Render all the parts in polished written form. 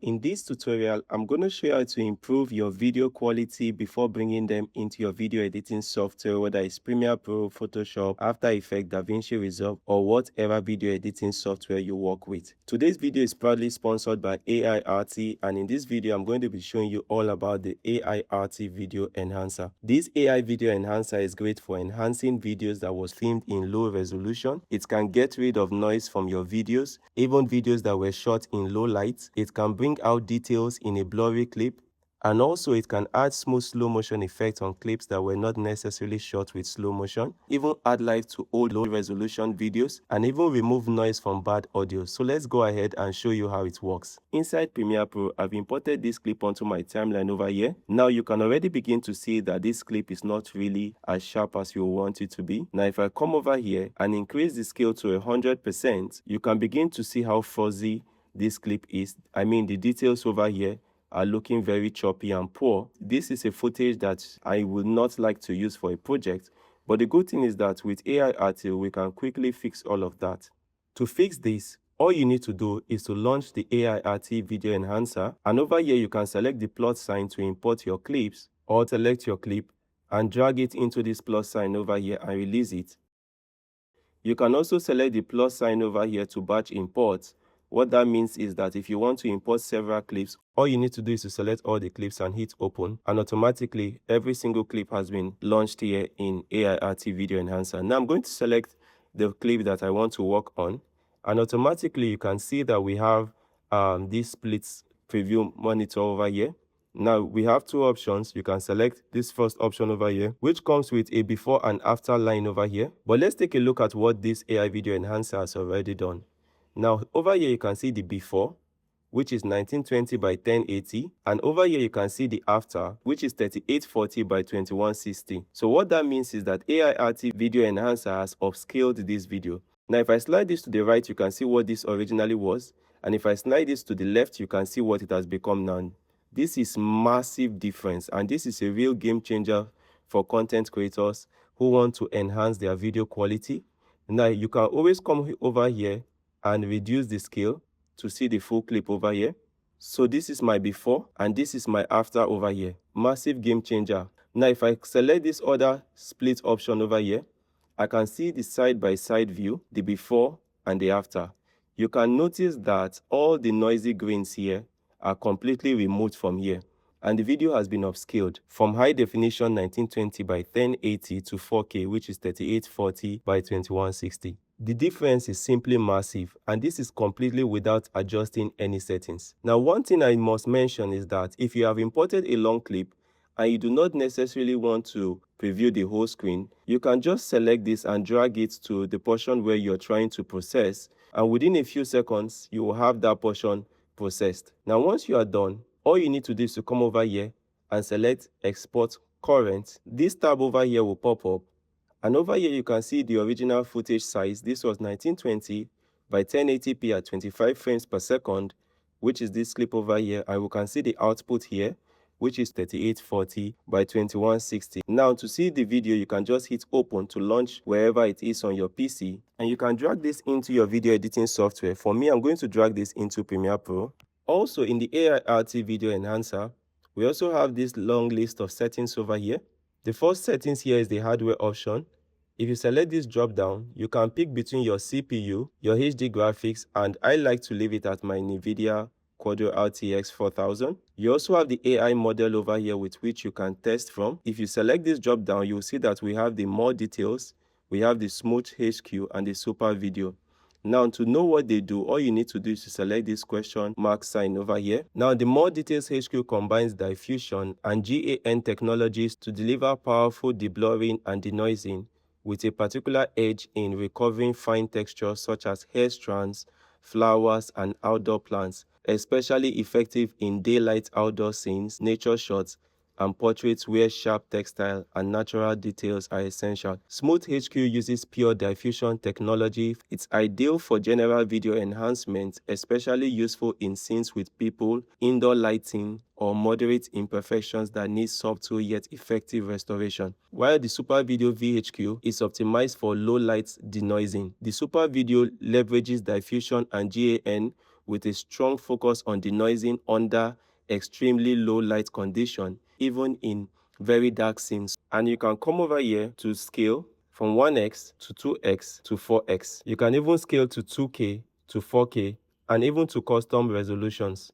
In this tutorial, I'm going to show you how to improve your video quality before bringing them into your video editing software, whether it's Premiere Pro, Photoshop, After Effects, DaVinci Resolve, or whatever video editing software you work with. Today's video is proudly sponsored by Aiarty, and in this video, I'm going to be showing you all about the Aiarty Video Enhancer. This AI Video Enhancer is great for enhancing videos that was filmed in low resolution. It can get rid of noise from your videos, even videos that were shot in low light. It can bring out details in a blurry clip, and also it can add smooth slow motion effects on clips that were not necessarily shot with slow motion, even add life to old low resolution videos, and even remove noise from bad audio. So let's go ahead and show you how it works. Inside Premiere Pro, I've imported this clip onto my timeline over here. Now you can already begin to see that this clip is not really as sharp as you want it to be. Now if I come over here and increase the scale to 100%, you can begin to see how fuzzy this clip is. I mean, the details over here are looking very choppy and poor. This is a footage that I would not like to use for a project, but the good thing is that with Aiarty, we can quickly fix all of that. To fix this, all you need to do is to launch the Aiarty Video Enhancer, and over here you can select the plus sign to import your clips, or select your clip and drag it into this plus sign over here and release it. You can also select the plus sign over here to batch import. What that means is that if you want to import several clips, all you need to do is to select all the clips and hit open, and automatically every single clip has been launched here in Aiarty Video Enhancer. Now I'm going to select the clip that I want to work on, and automatically you can see that we have this split preview monitor over here. Now we have two options. You can select this first option over here, which comes with a before and after line over here. But let's take a look at what this AI Video Enhancer has already done. Now over here you can see the before, which is 1920 by 1080, and over here you can see the after, which is 3840 by 2160. So what that means is that Aiarty Video Enhancer has upscaled this video. Now if I slide this to the right, you can see what this originally was, and if I slide this to the left, you can see what it has become now. This is massive difference, and this is a real game changer for content creators who want to enhance their video quality. Now you can always come over here and reduce the scale to see the full clip over here. So this is my before and this is my after over here. Massive game changer. Now if I select this other split option over here, I can see the side-by-side view, the before and the after. You can notice that all the noisy grains here are completely removed from here, and the video has been upscaled from high definition 1920 by 1080 to 4K, which is 3840 by 2160. The difference is simply massive, and this is completely without adjusting any settings. Now, one thing I must mention is that if you have imported a long clip and you do not necessarily want to preview the whole screen, you can just select this and drag it to the portion where you're trying to process, and within a few seconds, you will have that portion processed. Now, once you are done, all you need to do is to come over here and select Export Current. This tab over here will pop up, and over here you can see the original footage size. This was 1920 by 1080p at 25 frames per second, which is this clip over here, and we can see the output here, which is 3840 by 2160. Now to see the video, you can just hit open to launch wherever it is on your PC, and you can drag this into your video editing software. For me, I'm going to drag this into Premiere Pro. Also in the Aiarty Video Enhancer, we also have this long list of settings over here. The first settings here is the hardware option. If you select this drop down, you can pick between your CPU, your HD graphics, and I like to leave it at my NVIDIA Quadro RTX 4000. You also have the AI model over here with which you can test from. If you select this drop down, you'll see that we have the more details, we have the smooth HQ and the super video. Now to know what they do, all you need to do is to select this question mark sign over here. Now the more details HQ combines diffusion and GAN technologies to deliver powerful deblurring and denoising with a particular edge in recovering fine textures such as hair strands, flowers, and outdoor plants, especially effective in daylight outdoor scenes, nature shots, and portraits where sharp textile and natural details are essential. Smooth HQ uses pure diffusion technology. It's ideal for general video enhancement, especially useful in scenes with people, indoor lighting, or moderate imperfections that need subtle yet effective restoration. While the Super Video VHQ is optimized for low light denoising, the Super Video leverages diffusion and GAN with a strong focus on denoising under extremely low light condition, even in very dark scenes. And you can come over here to scale from 1x to 2x to 4x. You can even scale to 2K to 4K and even to custom resolutions.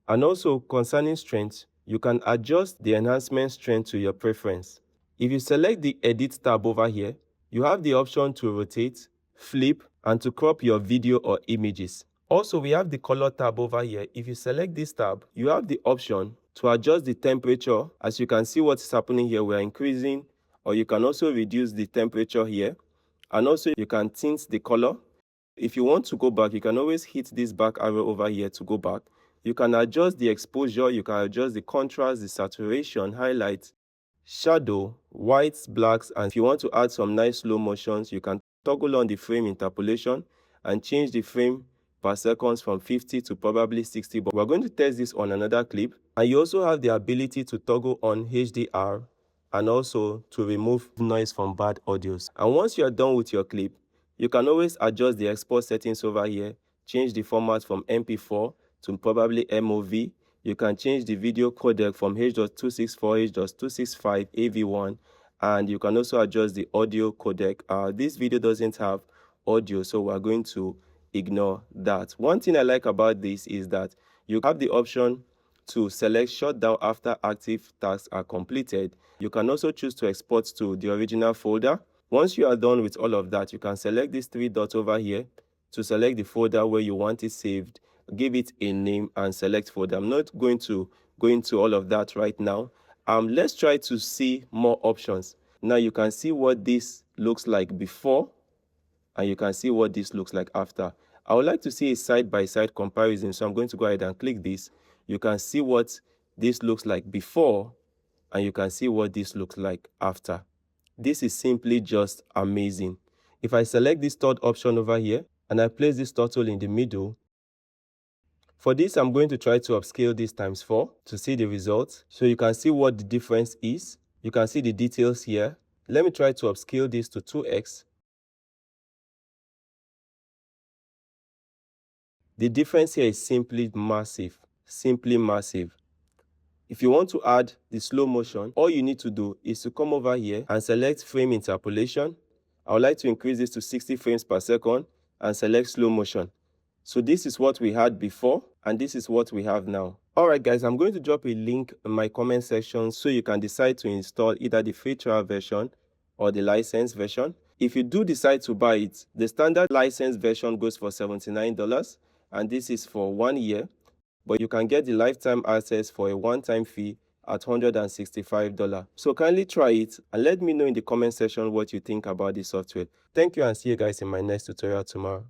And also concerning strength, you can adjust the enhancement strength to your preference. If you select the edit tab over here, you have the option to rotate, flip, and to crop your video or images. Also, we have the color tab over here. If you select this tab, you have the option to adjust the temperature. As you can see what is happening here, we're increasing, or you can also reduce the temperature here. And also you can tint the color. If you want to go back, you can always hit this back arrow over here to go back. You can adjust the exposure, you can adjust the contrast, the saturation, highlights, shadow, whites, blacks, and if you want to add some nice slow motions, you can toggle on the frame interpolation and change the frame per second from 50 to probably 60. But we're going to test this on another clip. And you also have the ability to toggle on HDR and also to remove noise from bad audios. And once you're done with your clip, you can always adjust the export settings over here, change the format from MP4 to probably MOV. You can change the video codec from H.264, H.265, AV1, and you can also adjust the audio codec. This video doesn't have audio, so we're going to ignore that. One thing I like about this is that you have the option to select shutdown after active tasks are completed. You can also choose to export to the original folder. Once you are done with all of that, you can select these three dots over here to select the folder where you want it saved, give it a name, and select folder. I'm not going to go into all of that right now. Let's try to see more options. Now you can see what this looks like before, and you can see what this looks like after. I would like to see a side-by-side comparison, so I'm going to go ahead and click this. You can see what this looks like before, and you can see what this looks like after. This is simply just amazing. If I select this third option over here, and I place this turtle in the middle, for this, I'm going to try to upscale this times 4 to see the results. So you can see what the difference is. You can see the details here. Let me try to upscale this to 2x. The difference here is simply massive, simply massive. If you want to add the slow motion, all you need to do is to come over here and select frame interpolation. I would like to increase this to 60 frames per second and select slow motion. So this is what we had before, and this is what we have now. Alright guys, I'm going to drop a link in my comment section so you can decide to install either the free trial version or the licensed version. If you do decide to buy it, the standard licensed version goes for $79, and this is for 1 year. But you can get the lifetime access for a one-time fee at $165. So kindly try it and let me know in the comment section what you think about this software. Thank you, and see you guys in my next tutorial tomorrow.